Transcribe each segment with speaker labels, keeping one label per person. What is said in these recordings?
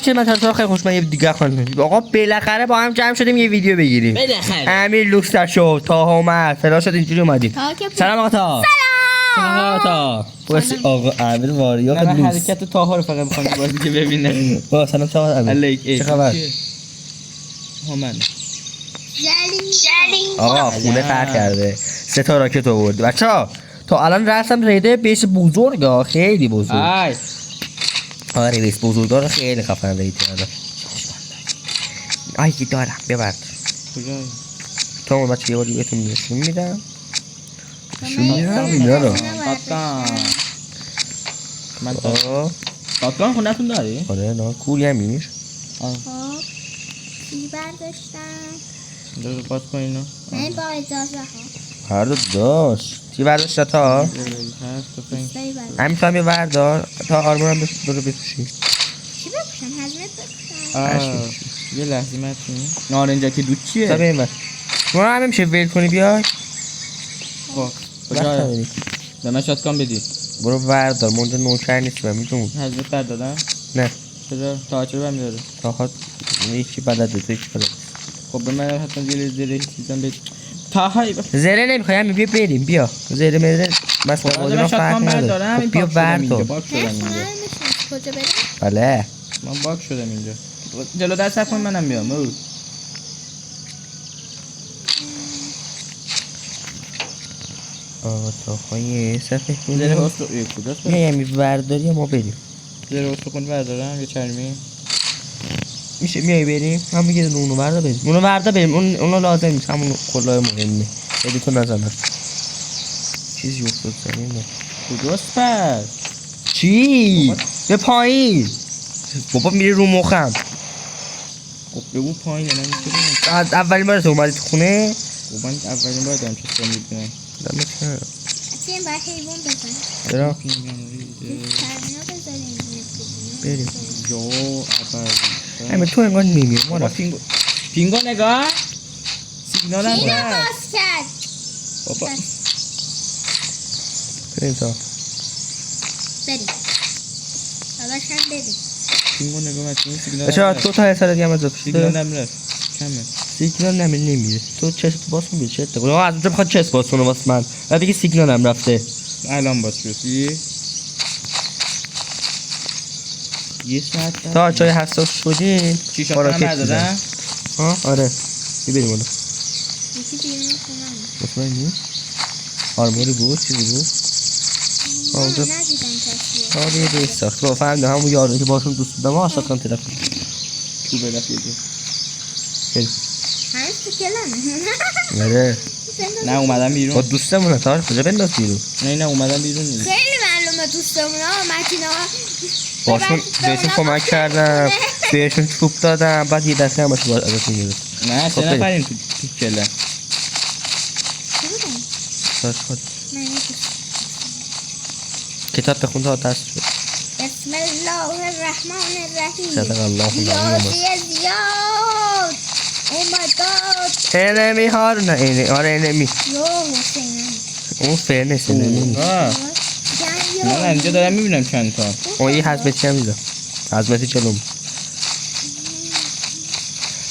Speaker 1: چه مثلا خیلی خوش من یه دیگه خواندم آقا بالاخره با هم جمع شدیم یه ویدیو بگیریم
Speaker 2: بالاخره
Speaker 1: امیر لوکس شو تا اومد فلا شد اینجوری اومدیم سلام آقا تا
Speaker 2: سلام آقا تا
Speaker 1: واسه آقا امیر واریا
Speaker 2: من
Speaker 1: لوکس
Speaker 2: حرکت تاها رو فقط می‌خوام بازی که ببینه
Speaker 1: با سلام تا امیر چه خبر
Speaker 2: من
Speaker 1: آقا خونه فرق کرده 3 تا راکت آورد بچا تا الان رفتم ریده بیس بزرگا خیلی بزرگ
Speaker 2: آی
Speaker 1: آره بیس بزرگا رو خیلی خفن رید کرده آی دارم ببر
Speaker 2: کجا
Speaker 1: تا اون بچه یه باری بهتون نشون میدم اینا رو
Speaker 2: من پاکان خونتون داری؟
Speaker 1: آره نه کوری امیر
Speaker 3: خب چی برداشتم؟
Speaker 2: دو باز کن اینو
Speaker 3: من با اجازه ها
Speaker 1: هر دو داشت چی برداشت تا
Speaker 3: بیستایی برداشتم
Speaker 1: همین تو هم یه بردار تا آرمانم برو بپوشی
Speaker 3: چی بپوشم؟ هزمت بپوشم؟
Speaker 2: یه لحظه متین نارنجکی دود
Speaker 1: تا
Speaker 2: چیه؟
Speaker 1: بیم بر تو هم میشه ویل کنی بیای
Speaker 2: خب
Speaker 1: وقت
Speaker 2: کجا؟
Speaker 1: نداری.
Speaker 2: به من شاتکان بدی
Speaker 1: برو بردار منجا نوکر نیست من میدونم
Speaker 2: حضرت بردادم؟
Speaker 1: نه
Speaker 2: چرا؟ تا چرا بهم داره؟
Speaker 1: تا ها یکی بلده تو یکی بلده
Speaker 2: خب به من حتما زیر چیزم بید تاهای
Speaker 1: زره نمیخوای همین بیا بریم بیا زره مره مثلا
Speaker 2: خب
Speaker 1: بازی
Speaker 2: من
Speaker 1: ما
Speaker 2: شاتکان
Speaker 1: فرق
Speaker 2: بردارم
Speaker 1: نداره
Speaker 2: این
Speaker 1: خب بیا
Speaker 2: پاک شدم اینجا
Speaker 1: بردار
Speaker 2: باک شدم
Speaker 3: نه
Speaker 2: اینجا
Speaker 3: خونه رو میشونست کجا بریم؟
Speaker 1: بله
Speaker 2: من باک شدم اینجا جلو دست کن منم میام او
Speaker 1: آقا تا های صفحه
Speaker 2: زیر
Speaker 1: کنیم
Speaker 2: هست رو کجاست
Speaker 1: بیا یه برداری ما بریم
Speaker 2: زیر هست کن بردارم یه چرمی
Speaker 1: میشه میای بریم هم میگه اونو وردا بریم اونو وردا بریم اونو لازم نیست همون کلاه مهمه بدی تو نزنم چیزی افتاد زمین نه
Speaker 2: کجاست پس
Speaker 1: چی به پایین بابا میری رو مخم
Speaker 2: خب بگو پایین من میشه
Speaker 1: از اولین بار تو اومدی تو خونه
Speaker 2: خب من اولین بار دارم چه میبینم
Speaker 1: دمت گرم.
Speaker 3: چی این باید حیوان بزن
Speaker 1: چرا
Speaker 3: ترمینا بذاریم
Speaker 1: بریم
Speaker 2: جو اول
Speaker 1: همه تو انگار نمیای ما
Speaker 2: بابا
Speaker 1: رفتیم
Speaker 2: پینگو نگاه سیگنال هم
Speaker 3: اینو
Speaker 2: هست
Speaker 3: باز کرد
Speaker 2: بابا
Speaker 1: بریم تا
Speaker 3: بریم باباش هم بریم
Speaker 2: پینگو نگاه متین سیگنال
Speaker 1: بچه‌ها تو تا حساب دیگه از
Speaker 2: سیگنال
Speaker 1: اپسیده
Speaker 2: هم رفت کمه
Speaker 1: سیگنال نمیره تو چست باز کن بیا چت کنه از اونجا میخواد چست باز کنه واسه من بعد بگی سیگنال هم رفته
Speaker 2: الان باز شد یه ساعت
Speaker 1: تا چای حساس شدین
Speaker 2: چی شد من بردادم
Speaker 1: ها آره بریم اون
Speaker 3: یکی بیرون خونم
Speaker 1: مطمئنی آرموری بود چیزی بود
Speaker 3: نه
Speaker 1: اونجا
Speaker 3: ندیدم کسی
Speaker 1: آره یه بیس ساخت با فهمیدم همون یارو که باشون دوست بودم ها اصلا کن طرف
Speaker 2: تو بدف یکی
Speaker 1: بریم
Speaker 3: هنوز تو کلمه
Speaker 1: آره
Speaker 2: نه اومدم
Speaker 1: با
Speaker 2: بیرون
Speaker 1: دوستمونه تا کجا بنداز بیرون
Speaker 2: نه اومدم بیرون نیست
Speaker 3: خیلی معلومه دوستمون ها متینا
Speaker 1: باشون بهشون کمک کردم بهشون چوب دادم بعد یه دسته هم باشه ازشون گرفت
Speaker 2: نه
Speaker 1: خب
Speaker 2: سه نفریم تو کله
Speaker 1: داشت خود
Speaker 3: نه
Speaker 1: کتاب بخون تا دست شد
Speaker 3: بسم الله الرحمن الرحیم
Speaker 1: صدق الله العظیم
Speaker 3: ریاضی زیاد او مای گاد
Speaker 1: انمی ها رو نه اینه آره انمی
Speaker 3: یو حسینم
Speaker 1: اون فرنس انمی نیست
Speaker 2: من اینجا دارم میبینم چند تا
Speaker 1: اون یه حضمتی هم میده حضمتی چلوم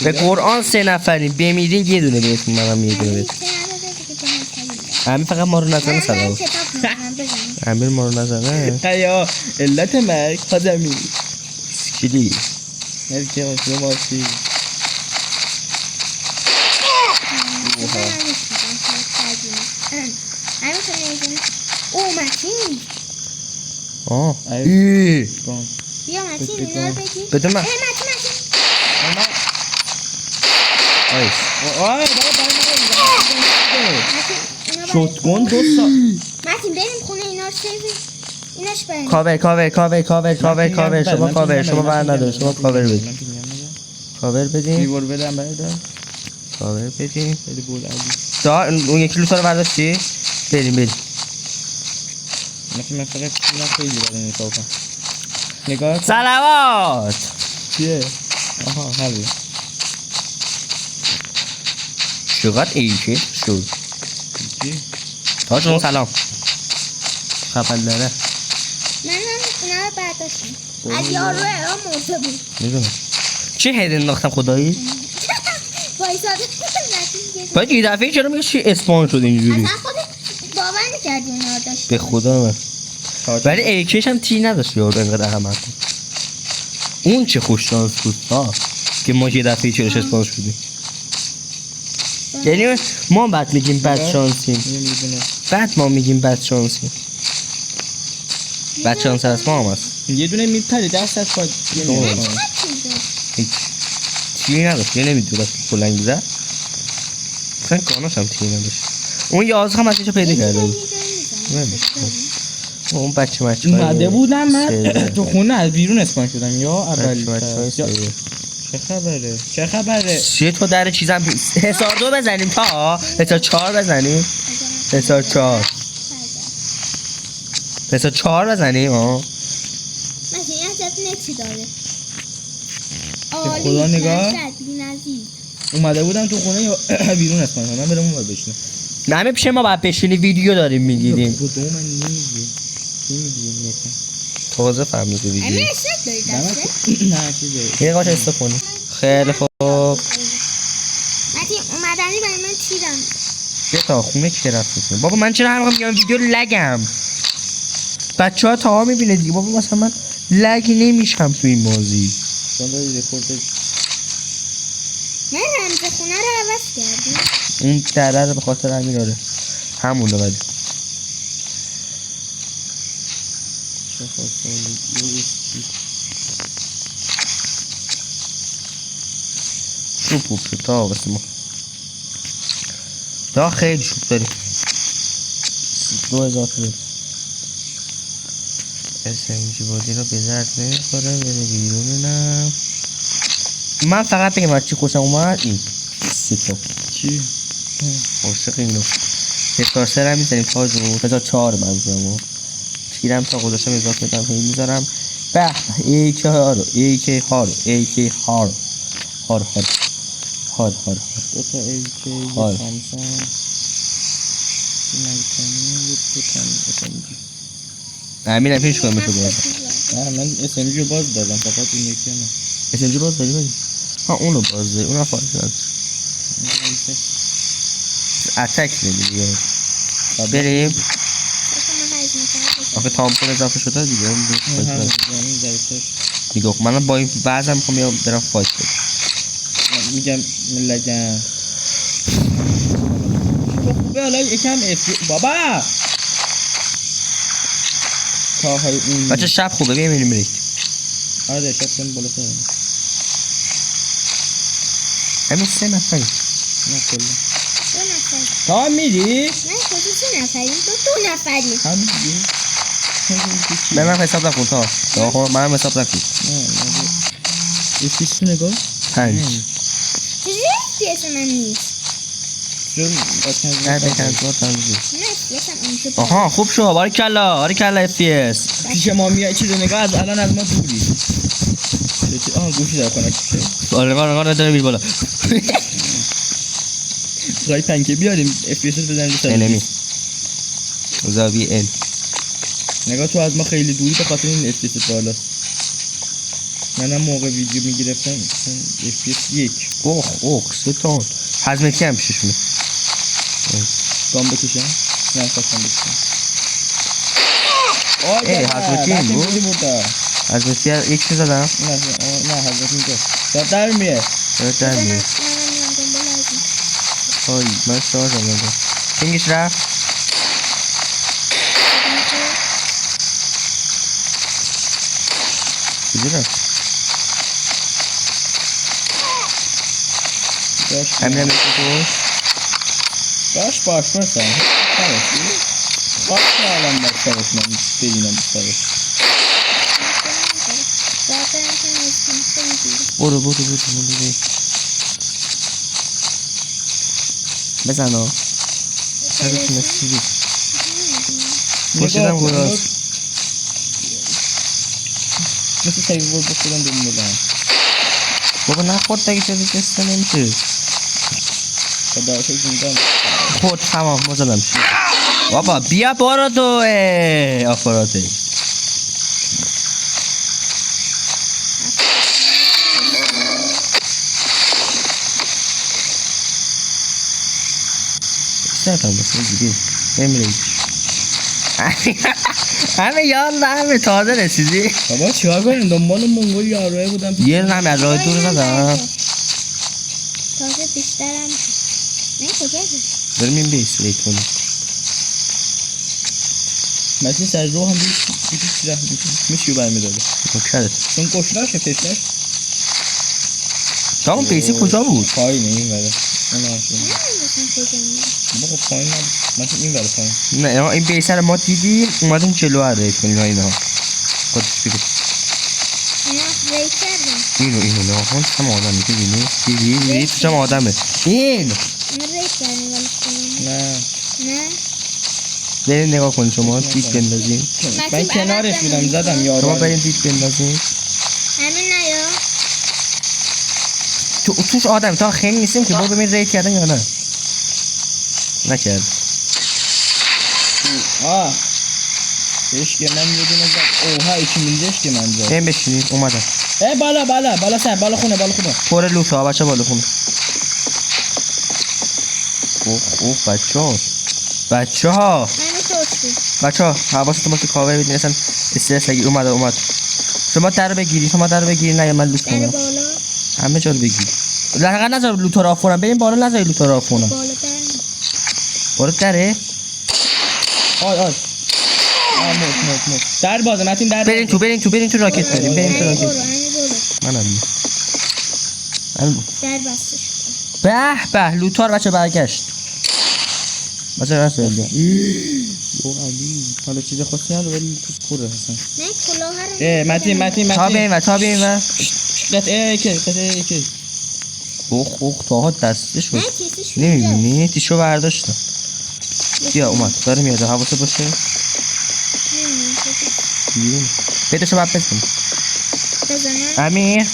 Speaker 1: به قرآن 3 نفریم بمیرین یه دونه بهتون منم یه دونه بهتون همین فقط ما رو نزنه سلام امیر ما رو نزنه
Speaker 2: یا علت مرگ خدمی
Speaker 1: سکیلی
Speaker 2: مرگ اصلا مارسی
Speaker 3: او متین
Speaker 1: آه
Speaker 2: ای.
Speaker 1: ای
Speaker 3: بیا متین اینا رو بگی
Speaker 1: بده من
Speaker 3: متین
Speaker 1: آیس
Speaker 2: آی شوتگون دو
Speaker 3: متین بریم خونه اینا رو سیوی ایناش بریم
Speaker 1: کاور شما کاور شما بر نداره شما کاور بدین کاور بدین
Speaker 2: بیور بدم بردم
Speaker 1: کاور بدین
Speaker 2: خیلی بود علی
Speaker 1: دا اون یکی لوتا رو برداشتی بریم
Speaker 2: من فقط اینا خیلی برای نکاکم نگاه
Speaker 1: صلوات
Speaker 2: چیه آها همین
Speaker 1: چقدر ایشه شد
Speaker 2: چی
Speaker 1: تا شما سلام خبر داره
Speaker 3: من اینا رو برداشتم از یارو ارام مرده بود
Speaker 1: میدونم چه هد انداختم خدایی
Speaker 3: وایساده
Speaker 1: باید یه دفعه چرا میگه چی اسپان شد اینجوری
Speaker 3: اصلا خودت باور نکردی اونا داشت
Speaker 1: به خدا من ولی ایکش هم تی نداشت یارو انقدر احمد بود. اون چه خوش شانس بود ها که ما یه دفعه چرا اسپان شدیم یعنی ما بعد میگیم بد شانسیم بعد ما میگیم بد شانسیم بد شانس از ما هم هست
Speaker 2: یه دونه میپره دست از پای
Speaker 1: هیچ تی نداشت یه نمیدونه بلنگ زد اصلا کاناش هم تی نداشت اون 11 هم از اینجا پیدا کرده بود اون بچه
Speaker 2: اومده بودم من تو خونه از بیرون اسپان شدم یا اول چه خبره چه خبره
Speaker 1: چه تو در چیزم حسار 2 بزنیم تا حسار 4 بزنیم حسار 4 حسار 4 بزنیم ها
Speaker 3: مثلا این ازت نتی داره
Speaker 2: خدا نگاه
Speaker 3: بی‌نظیر
Speaker 2: اومده بودم تو خونه یا بیرون اسپان شدم من برم اون ور بشینم
Speaker 1: نه همه پیش ما باید بشینی ویدیو داریم میگیریم
Speaker 2: کدوم من نمیگی
Speaker 1: تازه فهمیده
Speaker 3: همه
Speaker 1: ویدیو
Speaker 3: اشتک داری دسته
Speaker 2: نه چیزه
Speaker 1: یه قاش استفانی خیلی خوب
Speaker 3: متی اومدنی برای من تیرم
Speaker 1: بیا تا خونه که رفت بابا من چرا هر موقع میگم ویدیو لگم بچه ها تا میبینه دیگه بابا مثلا من لگ نمیشم تو این بازی
Speaker 2: چون داری رکورد
Speaker 3: نه رمز خونه رو عوض کردی
Speaker 1: اون دره رو به خاطر همین آره همونه ولی
Speaker 2: چه خواستم
Speaker 1: خوب شد تا واسه ما تا خیلی شد داریم 2000 داریم SMG بازی رو به درد نمیخوره بره بیرون نه من فقط بگم از چی خوشم اومد این سیتا
Speaker 2: چی؟
Speaker 1: عاشق اینو حسار 3 هم میزنیم تاج رو حسار 4 منظورم تیرم تا گذاشتم اضافه میدم هی میذارم به ایک هارو ایک هارو ایک هارو هار هار هار هار
Speaker 2: دو تا ایکی
Speaker 1: هار.
Speaker 2: یه سامسون یه دو تا SMG
Speaker 1: همین هم پیش کنم تو باز
Speaker 2: نه من SMG رو باز دادم فقط این یکی نه
Speaker 1: SMG باز داری بایی ها اونو باز داری اونو فارش داری اتک نمیدی بریم آخه تامپون اضافه شده دیگه اون دیگه منم با این بعضم میخوام بیام برم فایت بدم
Speaker 2: میگم لگم خوبه حالا یکم بابا کارهای اون
Speaker 1: بچه شب خوبه بیمینیم ریک
Speaker 2: آره شب کنیم بالا سرم
Speaker 1: همین 3 نفری
Speaker 2: نه کلا
Speaker 3: 2 نفر
Speaker 2: تا میری؟
Speaker 3: نه خودی 3 نفریم تو 2 نفری
Speaker 2: هم میگی؟
Speaker 1: به من حساب نکن تا منم حساب نکن
Speaker 2: یه فیستو نگاه
Speaker 1: 5
Speaker 3: چیزی FPS من نیست
Speaker 2: چون
Speaker 1: نه بکن تو تنظیم
Speaker 3: نه FPSم اونجا بود
Speaker 1: آها خوب شو باریکلا FPS
Speaker 2: پیش ما میای چیزو نگاه از الان از ما دوری آها گوشی در کنک
Speaker 1: آره داره میره بالا
Speaker 2: رای پنکه بیاریم FPS رو بزنیم رو
Speaker 1: انمی زاویه ال
Speaker 2: نگاه تو از ما خیلی دوری به خاطر این FPS بالاست منم موقع ویدیو میگرفتم FPS 1
Speaker 1: اوه 3 تا حزمتی هم پیششونه
Speaker 2: گام بکشم؟ نه خواستم بکشم
Speaker 1: حضرتی این بود؟ حضرتی یک چیز زدم؟
Speaker 2: نه حضرتی اینجا در میه
Speaker 1: در میه های من شارژ هم نگم پینگش رفت کجا رفت؟ همین هم ایتو
Speaker 2: باش برسن خواست نالم بسترش من ببینم بسترش
Speaker 1: برو بزن ها هرگاه تونستی پشتدم گراز
Speaker 2: مثل سیوی بود بخودم دوم بزنم
Speaker 1: بابا نخورد دیگه چیزی کسته نمیشه
Speaker 2: خدا شکر میدم
Speaker 1: خورد تمام مزدم شد بابا بیا بارا تو آفراته نکنم بسید دیدیم امری همه یاد همه تازه رسیدی
Speaker 2: بابا چیکار کنیم دنبال منگول یاروه بودم
Speaker 1: یه همه از راه دور زدم
Speaker 3: تازه بیشترم نه کجا بود
Speaker 1: بریم این بیس ریت کنیم
Speaker 2: مثل سر رو هم بیشی سیره میشی برمی داده
Speaker 1: مکرد
Speaker 2: چون کشلاشه کشلاش
Speaker 1: تا اون بیسی کجا بود؟
Speaker 2: پایینه این وره اون
Speaker 3: نمیدونم کجا بود
Speaker 2: بابا خب پایین نبود مثل این وره پایین
Speaker 1: نه این بیس رو ما دیدیم اومدیم جلو ها ریت کنیم اینا خودش بگو
Speaker 3: نه ریت کردم
Speaker 1: اینو نه هون هم آدمی که دیدی توش هم آدمه این
Speaker 3: من ریت کردم ولی کنم
Speaker 2: نه
Speaker 3: نه
Speaker 1: بریم نگاه کن شما دید بندازیم
Speaker 2: من کنارش بودم زدم
Speaker 1: شما
Speaker 2: یارو
Speaker 1: بریم دید بندازیم
Speaker 3: همین نیا
Speaker 1: توش آدم تا خیلی نیستیم که برو ببین ریت کردن یا نه نکرد
Speaker 2: عشق من یه دونه زد اوها ایکی میلدش که من زد
Speaker 1: بریم بشینیم اومدم
Speaker 2: بالا سر بالا خونه
Speaker 1: پر لوت ها بچه بالا خونه اوه بچه ها
Speaker 3: همین توش بود
Speaker 1: بچه ها حواستون باشه کاور بدین اصلا استرس نگیر اومد شما در رو بگیری نه یا من لوت
Speaker 3: در
Speaker 1: کنم
Speaker 3: بالا
Speaker 1: همه جا رو بگیر لحقا نذار لوت رو آف کنم بریم بالا نذاری لوت رو آف کنم
Speaker 3: بالا در
Speaker 1: برو دره
Speaker 2: آی موت در بازه متین در
Speaker 1: بریم تو راکت بریم تو راکت
Speaker 3: برو
Speaker 1: منم
Speaker 3: در بسته شد
Speaker 1: به لوتار بچه برگشت بچه راست بگم
Speaker 2: او علی حالا چیز خاصی نداره ولی توش پره اصلا
Speaker 3: نه کلاه رو
Speaker 2: متین
Speaker 1: تا بیم و
Speaker 2: قطعه
Speaker 1: اوه تاها دسته شد
Speaker 3: نه کیسش کجاست؟
Speaker 1: نمیبینی تیشو برداشتم بیا اومد داره میاد حواسه باشه
Speaker 3: نمیدونم کجاست.
Speaker 1: پیداشو باید بزنیم
Speaker 3: بزنم
Speaker 1: امیر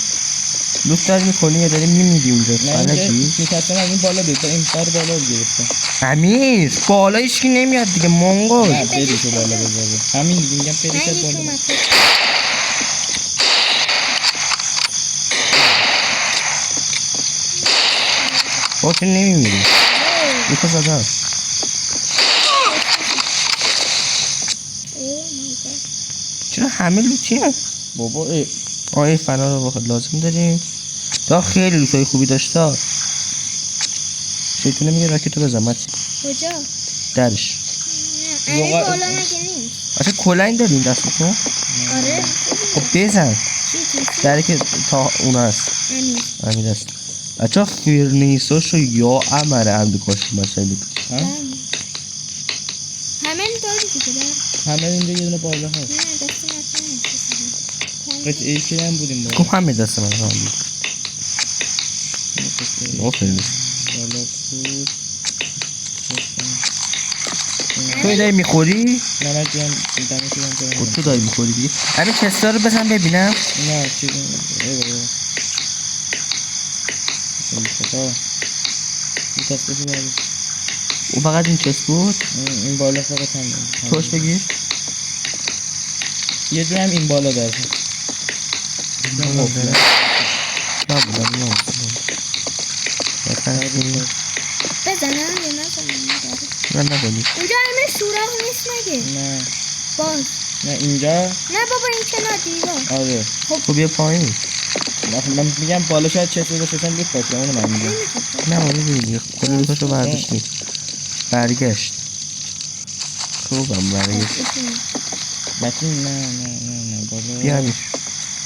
Speaker 1: لوت داری میکنی یا داری میمیدی اونجا
Speaker 2: نه اینجا میکستم از این بالا بیتا این سر بالا رو گرفتم
Speaker 1: امیر بالا هیچکی نمیاد دیگه مونگول
Speaker 2: نه پیدشو بالا بذاره همین دیگه میگم
Speaker 3: نه
Speaker 2: پیدش
Speaker 3: یکی
Speaker 2: بالا
Speaker 3: اومد
Speaker 1: با که نمیمیدی لوتا زده
Speaker 3: اوه مای گاد
Speaker 1: چرا همه لوتی هم
Speaker 2: بابا
Speaker 1: این فنا رو لازم داریم تا خیلی لوتای خوبی داشته شیطونه میگه راکتو بزن متی
Speaker 3: کجا؟
Speaker 1: درش
Speaker 3: نه این بالا مگه نیست
Speaker 1: اصلا کلنگ داریم دستتون
Speaker 3: آره
Speaker 1: خب بزن
Speaker 3: چی کیسی؟
Speaker 1: دره که تا اون هست
Speaker 3: امیر
Speaker 1: امیر است بچه فیرنیساشو یا امره هم بکاشیم مثلا
Speaker 3: همه داری دیگه در
Speaker 2: همه اینجا یه دونه بالا هست
Speaker 3: نه دستی نکنم
Speaker 2: قطعه ایکی هم بودیم بالا
Speaker 1: گفت همه دست من هم بود آفرین
Speaker 2: بالا بود
Speaker 1: توی داری میخوری؟
Speaker 2: نه من جیم دمه که
Speaker 1: خود تو داری میخوری دیگه همین چستا رو بزن ببینم
Speaker 2: نه چیزی ای بابا این خدا این تسته شو باری
Speaker 1: اون فقط این چست بود
Speaker 2: این بالا فقط هم
Speaker 1: توش بگیر
Speaker 2: یه جور هم این بالا داره
Speaker 3: بزنم یا نزنم
Speaker 1: من نکنی
Speaker 3: اونجا همه سوراخ نیست مگه
Speaker 2: نه
Speaker 3: باز
Speaker 2: نه اینجا
Speaker 3: نه بابا این کنار دیوار
Speaker 2: آره
Speaker 1: خب بیا پایین
Speaker 2: من میگم بالا شاید چه چیزی داشتن بیت باشه اونو من میگم
Speaker 1: نه ما ببینیم کل روتاشو برداشتیم برگشت خوبم برگشت
Speaker 2: متین نه بالا
Speaker 1: بیا امیر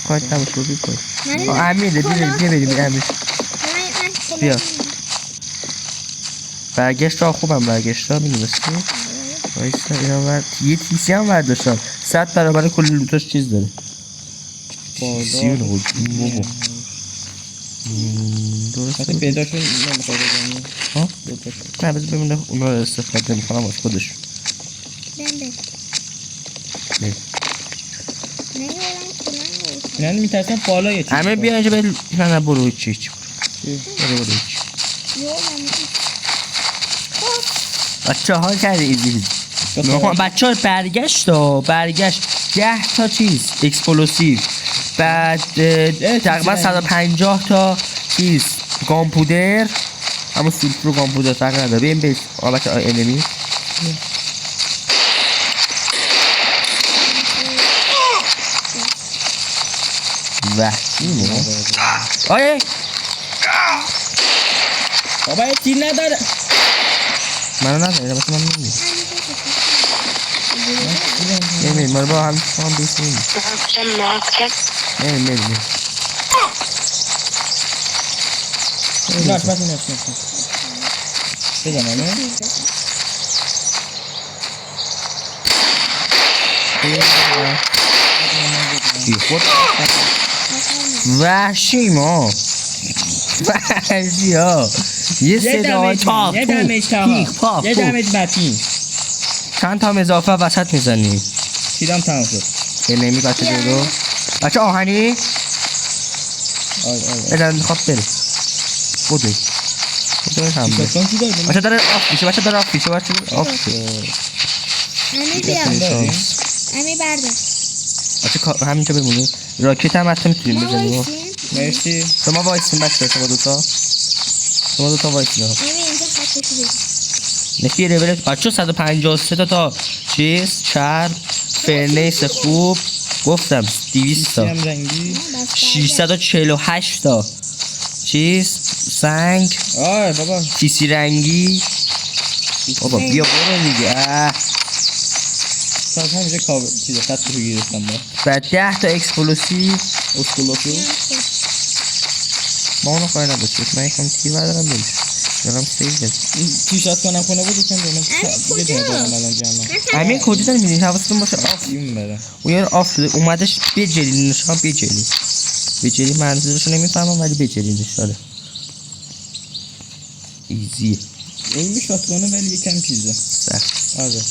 Speaker 1: خواهد نموش رو بید پایین
Speaker 3: من
Speaker 1: امیره بیا بریم امیر بیا. برگشت ها خوبم برگشت ها میدونستی وایسا اینا ورد یه تیسی هم برداشتم 100 برابر کل لوتاش چیز داره تیسی اون بابا درسته
Speaker 2: حتی پیداشون نمیخواد بزنی
Speaker 1: ها؟
Speaker 2: دوتاشون
Speaker 1: نه بذار ببینم اونا رو استفاده میکنم از خودشون
Speaker 3: نه
Speaker 2: اینا میترسن بالا یه چیز
Speaker 1: همه بیا اینجا بریم نه برو چی برو بچه ها کرده ایزی بچه ها برگشت 10 تا چیز اکسپلوسیو بعد تقریبا 150 تا چیز گامپودر همون سیلف رو کامپوزر فرق نداره. بریم به آبک انمی. وحشی مو آیه
Speaker 2: بابا یه تیر نداره.
Speaker 1: منو نداره بس من نمیدونم نمیدونم ما رو با هم بیسیم نمیدونم
Speaker 2: ناش بزنم
Speaker 1: وحشی ما وحشی ها یه صدای تاق
Speaker 2: یه دمیج تاق یه دمیج بطین
Speaker 1: چند تا اضافه وسط میزنی
Speaker 2: تیرم تمام شد.
Speaker 1: نمی بچه جلو بچه آهنی بزن خواب بره بودوی بودوی هم بره بچه داره آف میشه بچه داره آف میشه بچه آف شد
Speaker 3: امی بیا امی بردار
Speaker 1: بچه همینجا بمونی راکت هم حتی میتونیم بزنیم
Speaker 2: مرسی.
Speaker 1: شما وایسین بچه شما دوتا وایسین
Speaker 3: امی اینجا خط کشیده
Speaker 1: نکی رویل بچه 153 تا چیز چرب فرنیس خوب گفتم 200 تا
Speaker 2: هم رنگی
Speaker 1: 648 تا چیز سنگ
Speaker 2: آه بابا
Speaker 1: تیسی رنگی بابا بیا برو دیگه
Speaker 2: تا همینجا کابل چیزا خط رو گیرستم با
Speaker 1: بعد 10 تا اکسپلوسیو
Speaker 2: اسکولوسو
Speaker 1: ما اونو خواهی نداشت من یکم تیر بردارم بریش دارم سیو بزن
Speaker 2: تیشات کنم کنه بود یکم به من
Speaker 3: کجا؟
Speaker 2: دیگه دارم الان جمعه
Speaker 1: همین کجا داری میدین حواستون باشه آف
Speaker 2: این بره
Speaker 1: اون یار آف شده اومدش بجلی نشان بجلی منظورشو نمیفهمم ولی بجلی نشانه ایزی
Speaker 2: این شات کنه ولی یکم چیزه
Speaker 1: سخت
Speaker 2: آره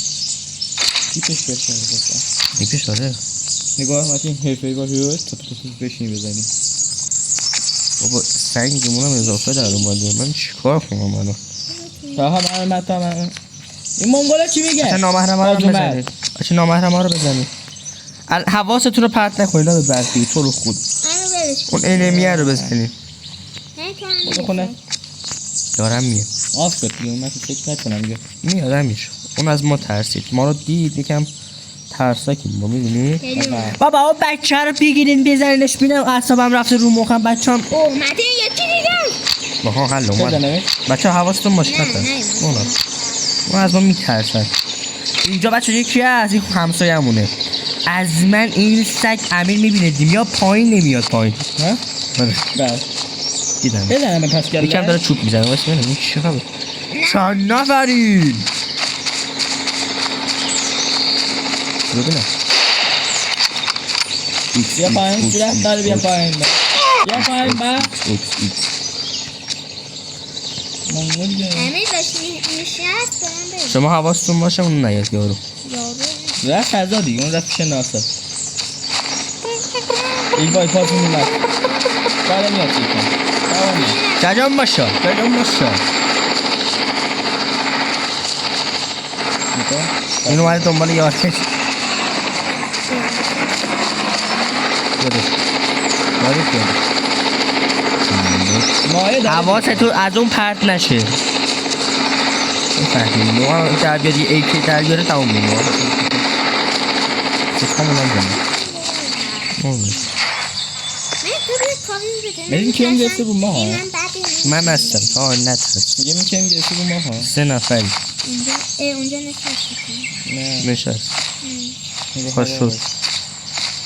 Speaker 2: تیپش بشه
Speaker 1: میپش آره
Speaker 2: نگاه متین حرفه‌ای باشه تا بشینی بزنی
Speaker 1: بابا سنگمون هم اضافه در اومده من چیکار کنم منو
Speaker 2: آها من این منگولا چی میگه؟
Speaker 1: اصلا نامحرم ها رو بزنید اصلا نامحرم ها رو بزنید حواستون رو پرت نکنید به برفی تو رو خود
Speaker 3: امی برش
Speaker 1: اون انمیه رو بزنید
Speaker 2: خونه
Speaker 1: دارم میاد
Speaker 2: آف شد دیگه من فکر نکنم دیگه
Speaker 1: میاد همیشه اون از ما ترسید ما رو دید یکم ترساکیم ما میدونی بابا اون بچه رو بگیرین بزنینش بینم اعصابم رفته رو مخم بچه‌ام
Speaker 3: اومده یکی دیگه
Speaker 1: باها حل اومد
Speaker 2: بزنمش
Speaker 1: بچه حواستون باشه نترس اون از ما میترسن اینجا بچه یکی از این همسایه‌مونه از من این سگ امیر میبینه یا پایین نمیاد پایین
Speaker 2: ها؟ بله
Speaker 1: دیدم
Speaker 2: بزنم پس گله
Speaker 1: یکم داره چوب میزنه واسه ببینم این چی خبره چند نفرین ببینم
Speaker 2: بیا پایین سیرت داره بیا پایین بیا پایین با منگولیه
Speaker 3: امی داشت میشست برم برش
Speaker 1: شما حواستون باشه اون نیاد یارو
Speaker 3: یارو
Speaker 2: رفت فضا دیگه اون رفت پیش ناصر این وای پاس میمد کاره میاد چی کن
Speaker 1: ججام باشه این اومده دنبال یارش
Speaker 2: مایه داره
Speaker 1: حواستون از اون پرت نشه میفهمیم نوع در بیاری ایکی در بیاره تمام میمون سکام اونم زنه
Speaker 2: این کم گرفته بود ما ها
Speaker 1: من هستم تا نترس
Speaker 2: میگه این کم گرفته بود ما ها
Speaker 1: 3 نفری
Speaker 3: اونجا نشست
Speaker 2: نه
Speaker 1: نشست خوش شد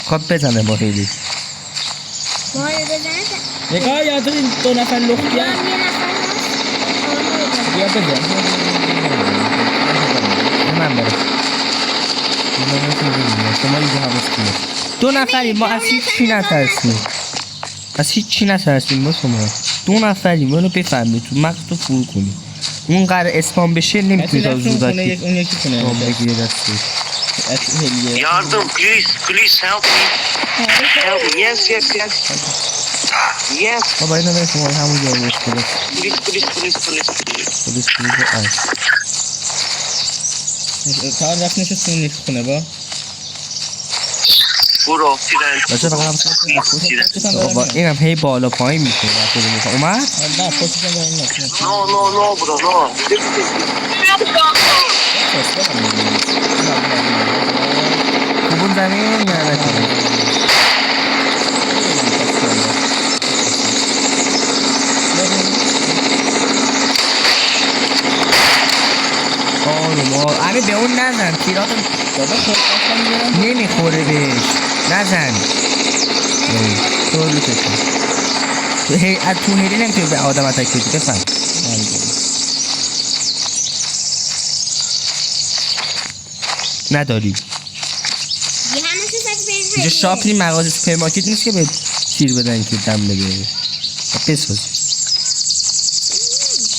Speaker 1: خواب بزنه با هیلی
Speaker 3: باید بزنه
Speaker 2: نگاه یاد این 2 نفر لختی
Speaker 3: یه نفر هست
Speaker 2: بیا بزن
Speaker 1: من برم شما اینجا حواس کنید 2 نفری ما از هیچ چی نترسیم از هیچ چی نترسیم با شما 2 نفری منو بفهمید تو مغز تو فرو کنید اون قرار اسپام بشه نمیتونید از زوداتی
Speaker 2: اون یکی کنه
Speaker 1: بگیره دستی
Speaker 4: Yardım, please help me. Help me. Yes.
Speaker 1: بابا اینو به شما همون جا روش کنید
Speaker 4: Please.
Speaker 1: پلیس
Speaker 2: تا رفت نشست اون یکی کنه با
Speaker 4: برو تیرن
Speaker 1: باشه فقط هم
Speaker 4: تیرن
Speaker 1: بابا اینم هی بالا پایین میشه اومد
Speaker 2: نه پشتش هم داریم نکنه
Speaker 4: نو برو نو
Speaker 1: خوبون زمین یا نکنه آروم همه به اون نزن تیراتو
Speaker 2: بابا خودم میرم
Speaker 1: نمیخوره بهش نزن طور کشم تو هیلی نمیتونی به آدم اتک بدی بفهم نداری
Speaker 3: یه همه سه بریم
Speaker 1: اینجا شاپ نیم مغازه سوپرمارکت نیست که به تیر بدن که دم بده بساز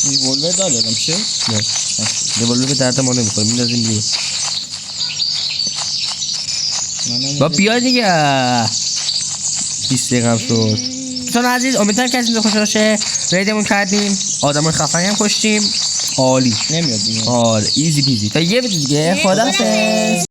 Speaker 2: ریولور داره میشه
Speaker 1: نه ریولور به درد ما نمیخوره میندازیم بیرون با بیا دیگه 20 دقیقه هم شد دوستان عزیز امیدوارم که از این خوشحال باشه ریدمون کردیم آدمای خفنی هم کشتیم عالی
Speaker 2: نمیاد دیگه
Speaker 1: آره ایزی بیزی تا یه ویدیو دیگه خداحافظ